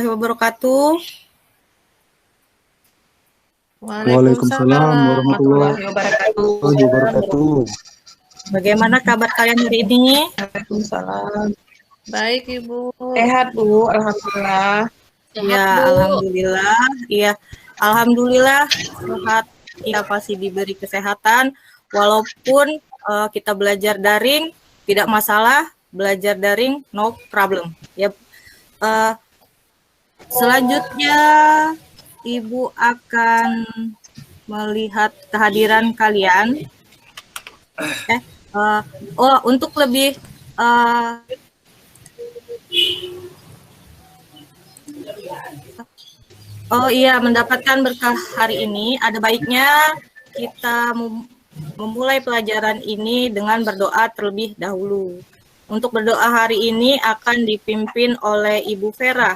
warahmatullahi wabarakatuh. Waalaikumsalam warahmatullahi wabarakatuh. Bagaimana kabar kalian hari ini? Waalaikumsalam. Baik, Ibu. Sehat, Bu. Alhamdulillah. Ya, alhamdulillah. Iya, alhamdulillah sehat. Kita pasti diberi kesehatan. Walaupun kita belajar daring, tidak masalah. Belajar daring, no problem. Ya. Selanjutnya, Ibu akan melihat kehadiran kalian. Untuk lebih mendapatkan berkah hari ini, ada baiknya kita memulai pelajaran ini dengan berdoa terlebih dahulu. Untuk berdoa hari ini akan dipimpin oleh Ibu Vera.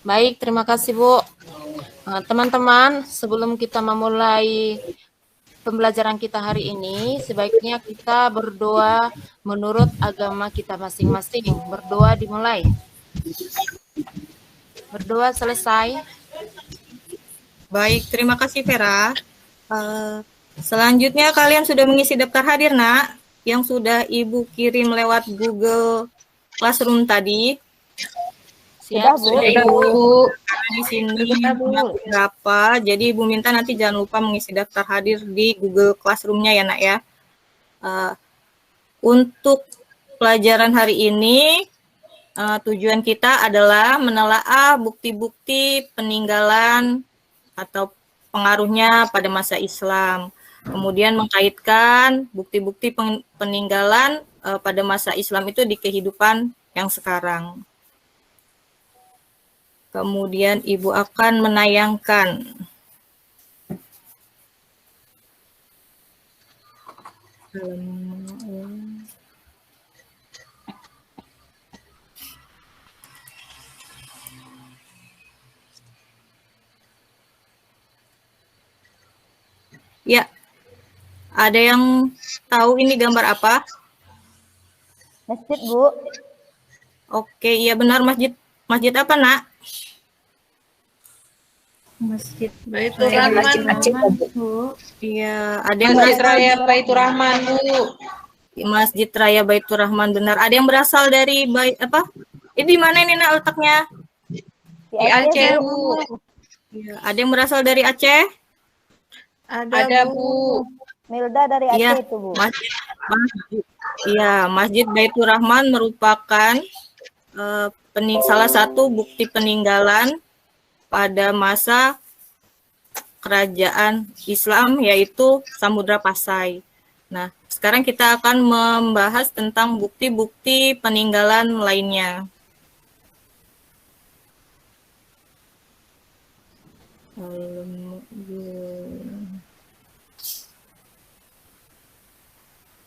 Baik, terima kasih, Bu. Teman-teman, sebelum kita memulai pembelajaran kita hari ini, sebaiknya kita berdoa menurut agama kita masing-masing. Berdoa dimulai. Berdoa selesai. Baik, terima kasih Vera. Selanjutnya kalian sudah mengisi daftar hadir, Nak, yang sudah Ibu kirim lewat Google Classroom tadi. Siap, Bu. Di sini berapa? Jadi Ibu minta nanti jangan lupa mengisi daftar hadir di Google Classroom-nya ya, Nak ya. Untuk pelajaran hari ini, tujuan kita adalah menelaah bukti-bukti peninggalan atau pengaruhnya pada masa Islam. Kemudian mengkaitkan bukti-bukti peninggalan pada masa Islam itu di kehidupan yang sekarang. Kemudian Ibu akan menayangkan ya. Ada yang tahu ini gambar apa? Masjid, Bu. Oke, iya benar, masjid. Masjid apa, Nak? Masjid Baitur Rahman, Bu. Iya, ada yang Masjid Raya Baitur Rahman, Bu. Masjid Raya Baitur Rahman, benar. Ada yang berasal dari apa? Ini di mana ini, Nak, letaknya? Di Aceh, Bu. Ya, ada yang berasal dari Aceh? Ada, Bu. Milda dari Aceh Ya, itu, Bu. Masjid Baitur Rahman merupakan salah satu bukti peninggalan pada masa kerajaan Islam, yaitu Samudra Pasai. Nah, sekarang kita akan membahas tentang bukti-bukti peninggalan lainnya.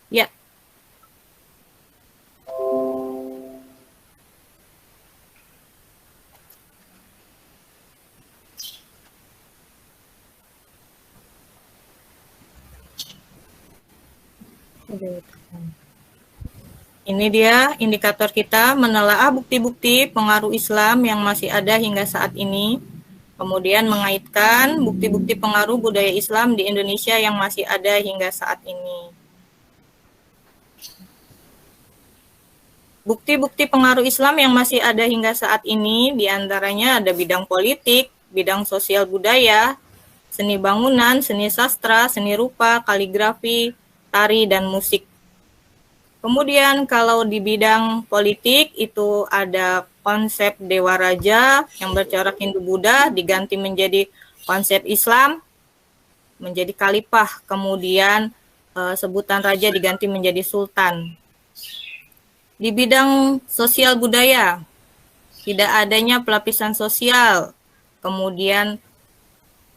Ya. Ini dia indikator kita menelaah bukti-bukti pengaruh Islam yang masih ada hingga saat ini. Kemudian mengaitkan bukti-bukti pengaruh budaya Islam di Indonesia yang masih ada hingga saat ini. Bukti-bukti pengaruh Islam yang masih ada hingga saat ini diantaranya ada bidang politik, bidang sosial budaya, seni bangunan, seni sastra, seni rupa, kaligrafi, tari, dan musik. Kemudian kalau di bidang politik itu ada konsep Dewa Raja yang bercorak Hindu-Buddha diganti menjadi konsep Islam, menjadi khalifah, kemudian sebutan raja diganti menjadi sultan. Di bidang sosial budaya, tidak adanya pelapisan sosial, kemudian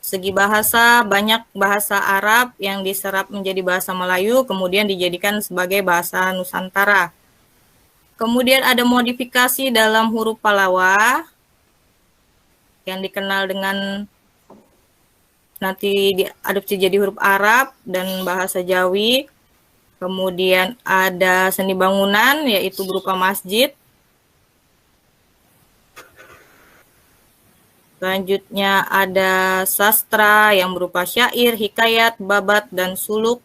segi bahasa, banyak bahasa Arab yang diserap menjadi bahasa Melayu, kemudian dijadikan sebagai bahasa Nusantara. Kemudian ada modifikasi dalam huruf Pallawa, yang dikenal dengan nanti diadopsi jadi huruf Arab dan bahasa Jawi. Kemudian ada seni bangunan, yaitu berupa masjid. Selanjutnya ada sastra yang berupa syair, hikayat, babat, dan suluk.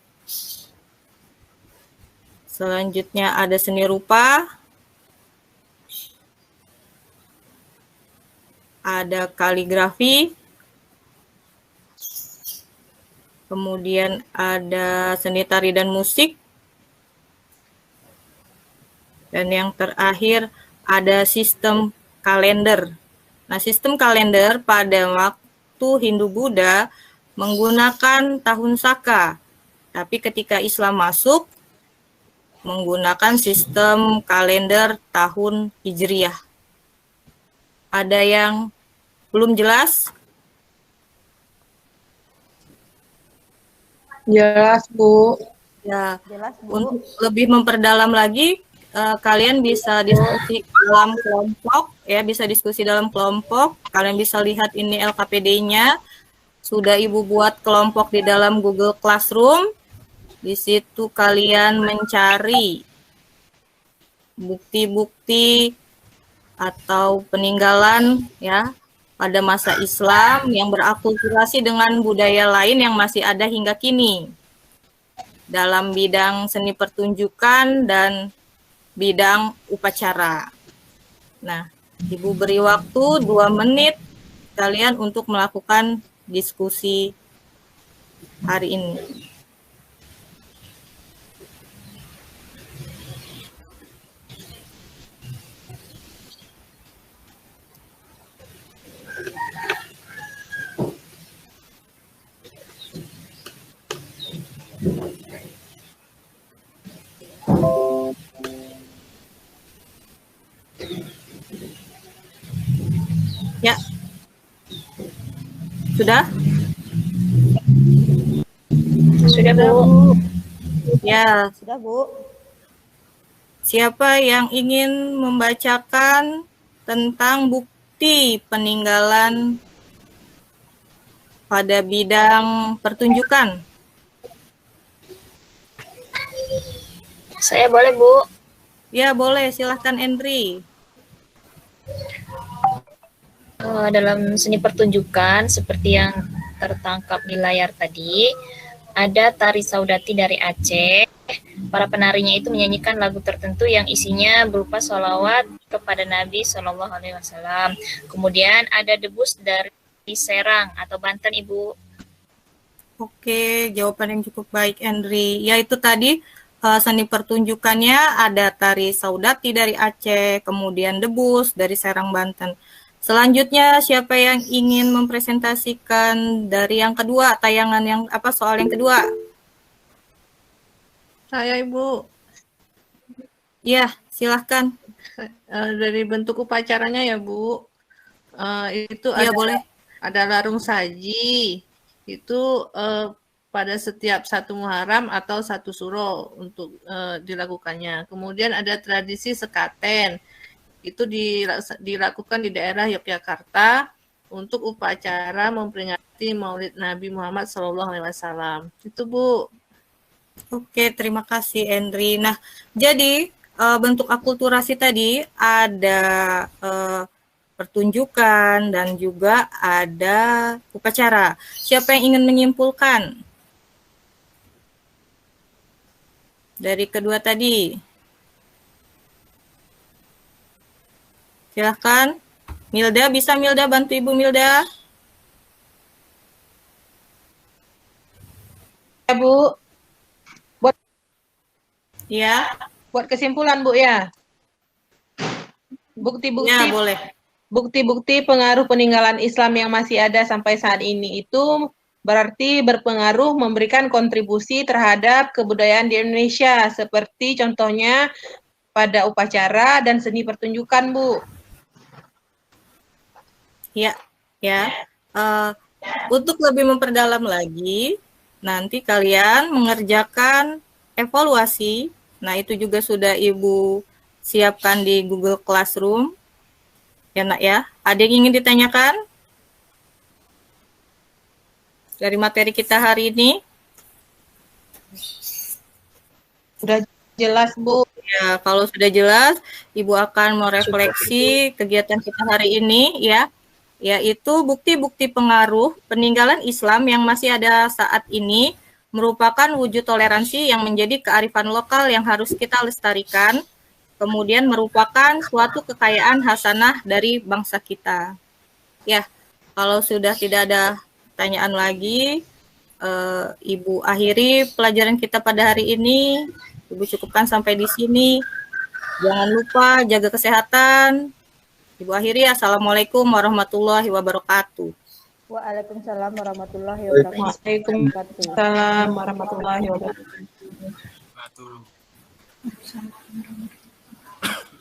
Selanjutnya ada seni rupa, ada kaligrafi, kemudian ada seni tari dan musik, dan yang terakhir ada sistem kalender. Nah, sistem kalender pada waktu Hindu-Buddha menggunakan tahun Saka, tapi ketika Islam masuk menggunakan sistem kalender tahun Hijriyah. Ada yang belum jelas? Jelas, Bu. Ya, Jelas, Bu. untuk lebih memperdalam lagi, kalian bisa diskusi dalam kelompok, ya, bisa diskusi dalam kelompok. Kalian bisa lihat ini LKPD-nya. Sudah Ibu buat kelompok di dalam Google Classroom. Di situ kalian mencari bukti-bukti atau peninggalan, ya, pada masa Islam yang berakulturasi dengan budaya lain yang masih ada hingga kini dalam bidang seni pertunjukan dan bidang upacara. Nah, Ibu beri waktu 2 menit kalian untuk melakukan diskusi hari ini. Ya. Sudah? Sudah, Bu. Ya. Sudah, Bu. Siapa yang ingin membacakan tentang bukti peninggalan pada bidang pertunjukan? Saya boleh, Bu. Ya, boleh. Silahkan, Endri. Dalam seni pertunjukan, seperti yang tertangkap di layar tadi, ada tari saudati dari Aceh. Para penarinya itu menyanyikan lagu tertentu yang isinya berupa sholawat kepada Nabi Shallallahu Alaihi Wasallam. Kemudian ada debus dari Serang atau Banten, Ibu. Oke, jawaban yang cukup baik, Endri. Ya, itu tadi seni pertunjukannya ada tari saudati dari Aceh, kemudian debus dari Serang, Banten. Selanjutnya, siapa yang ingin mempresentasikan dari yang kedua, tayangan yang soal yang kedua? Saya, Ibu. Ya, silahkan. Dari bentuk upacaranya ya, Bu. Itu Ya, ada, boleh. ada larung saji. Itu pada setiap 1 Muharram atau 1 Suro untuk dilakukannya. Kemudian ada tradisi sekaten. Itu dilakukan di daerah Yogyakarta untuk upacara memperingati Maulid Nabi Muhammad SAW. Itu, Bu. Oke, terima kasih, Endri. Nah, jadi bentuk akulturasi tadi ada pertunjukan dan juga ada upacara. Siapa yang ingin menyimpulkan dari kedua tadi? Silahkan. Milda, bisa Milda bantu Ibu Milda? Ya, Bu. Ya. Buat kesimpulan, Bu, ya. Bukti-bukti. Ya, boleh. Bukti-bukti pengaruh peninggalan Islam yang masih ada sampai saat ini itu berarti berpengaruh memberikan kontribusi terhadap kebudayaan di Indonesia, seperti contohnya pada upacara dan seni pertunjukan, Bu. Ya, ya. Untuk lebih memperdalam lagi, nanti kalian mengerjakan evaluasi. Nah, itu juga sudah Ibu siapkan di Google Classroom. Ya, Nak, ya. Ada yang ingin ditanyakan dari materi kita hari ini? Sudah jelas, Bu. Ya, kalau sudah jelas, Ibu akan merefleksi kegiatan kita hari ini, ya. yaitu bukti-bukti pengaruh peninggalan Islam yang masih ada saat ini merupakan wujud toleransi yang menjadi kearifan lokal yang harus kita lestarikan, kemudian merupakan suatu kekayaan hasanah dari bangsa kita. Ya, kalau sudah tidak ada pertanyaan lagi, Ibu akhiri pelajaran kita pada hari ini. Ibu cukupkan sampai di sini. Jangan lupa jaga kesehatan. Ibu akhiri, Assalamualaikum warahmatullahi wabarakatuh. Waalaikumsalam warahmatullahi wabarakatuh. Waalaikumsalam warahmatullahi wabarakatuh.